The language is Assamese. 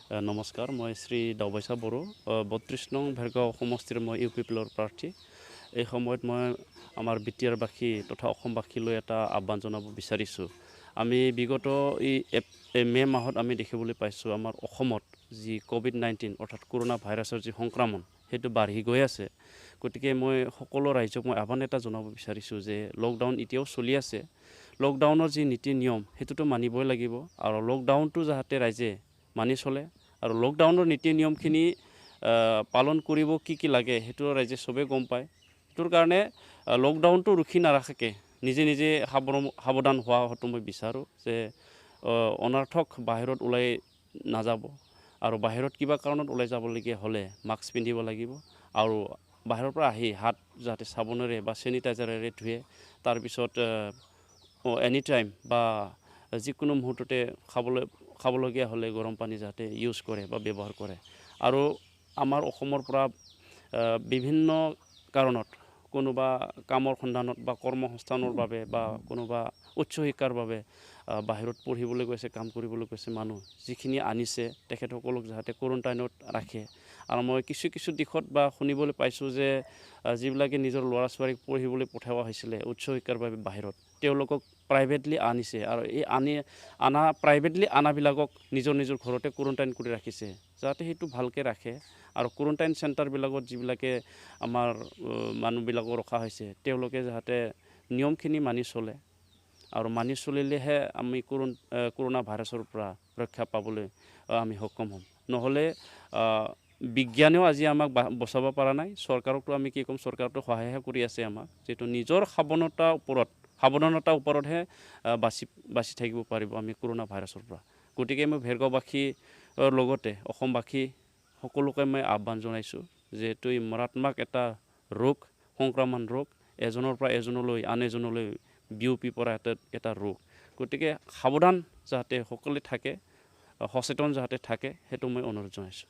নমস্কাৰ, মই শ্ৰী দাওবৈচা বড়ো, ৩২ নং ভেৰগাঁও সমষ্টিৰ মই UPPৰ প্ৰাৰ্থী। এই সময়ত মই আমাৰ বিটিআৰবাসী তথা অসমবাসীলৈ এটা আহ্বান জনাব বিচাৰিছোঁ। আমি বিগত মে' মাহত আমি দেখিবলৈ পাইছোঁ আমাৰ অসমত যি COVID-19 অৰ্থাৎ কৰোণা ভাইৰাছৰ যি সংক্ৰমণ সেইটো বাঢ়ি গৈ আছে। গতিকে মই সকলো ৰাইজক মই আহ্বান এটা জনাব বিচাৰিছোঁ যে লকডাউন এতিয়াও চলি আছে। লকডাউনৰ যি নীতি নিয়ম সেইটোতো মানিবই লাগিব আৰু লকডাউনটো যাতে ৰাইজে মানি চলে আৰু লকডাউনৰ নীতি নিয়মখিনি পালন কৰিব কি লাগে সেইটো ৰাইজে চবেই গম পায়। সেইটোৰ কাৰণে লকডাউনটো ৰখি নাৰাখাকে নিজে নিজে সাৱধান হোৱাটো মই বিচাৰোঁ যে অনৰ্থক বাহিৰত ওলাই নাযাব আৰু বাহিৰত কিবা কাৰণত ওলাই যাবলগীয়া হ'লে মাস্ক পিন্ধিব লাগিব আৰু বাহিৰৰ পৰা আহি হাত যাতে চাবোনেৰে বা চেনিটাইজাৰেৰে ধুৱে। তাৰপিছত এনি টাইম বা যিকোনো মুহূৰ্ততে খাবলগীয়া হ'লে গৰম পানী যাতে ইউজ কৰে বা ব্যৱহাৰ কৰে। আৰু আমাৰ অসমৰ পৰা বিভিন্ন কাৰণত কোনোবা কামৰ সন্ধানত বা কৰ্মসংস্থানৰ বাবে বা কোনোবা উচ্চ শিক্ষাৰ বাবে বাহিৰত পঢ়িবলৈ গৈছে, কাম কৰিবলৈ গৈছে মানুহ যিখিনি আনিছে তেখেতসকলক যাতে কোৱাৰেণ্টাইনত ৰাখে। আৰু মই কিছু দিশত বা শুনিবলৈ পাইছোঁ যে যিবিলাকে নিজৰ ল'ৰা ছোৱালীক পঢ়িবলৈ পঠোৱা হৈছিলে উচ্চ শিক্ষাৰ বাবে বাহিৰত, তেওঁলোকক প্ৰাইভেটলি আনিছে আৰু এই প্ৰাইভেটলি আনাবিলাকক নিজৰ ঘৰতে কোৱাৰেণ্টাইন কৰি ৰাখিছে যাতে সেইটো ভালকৈ ৰাখে। আৰু কোৱাৰেণ্টাইন চেণ্টাৰবিলাকত যিবিলাকে আমাৰ মানুহবিলাকক ৰখা হৈছে তেওঁলোকে যাতে নিয়মখিনি মানি চলে আৰু মানি চলিলেহে আমি কৰোণা ভাইৰাছৰ পৰা ৰক্ষা পাবলৈ আমি সক্ষম হ'ম। নহ'লে বিজ্ঞানেও আজি আমাক বচাব পৰা নাই, চৰকাৰকতো আমি কি ক'ম, চৰকাৰতো সহায়হে কৰি আছে আমাক, যিটো নিজৰ সাৱধানতাৰ ওপৰতহে বাচি থাকিব পাৰিব আমি কৰোণা ভাইৰাছৰ পৰা। গতিকে মই ভেৰগাঁওবাসীৰ লগতে অসমবাসী সকলোকে মই আহ্বান জনাইছোঁ যে এইটো মাৰাত্মক এটা ৰোগ, সংক্ৰমণ ৰোগ, এজনৰ পৰা এজনলৈ আন এজনলৈ বিয়পি পৰা এটা ৰোগ। গতিকে সাৱধান যাতে সকলোৱে থাকে, সচেতন যাতে থাকে সেইটো মই অনুৰোধ জনাইছোঁ।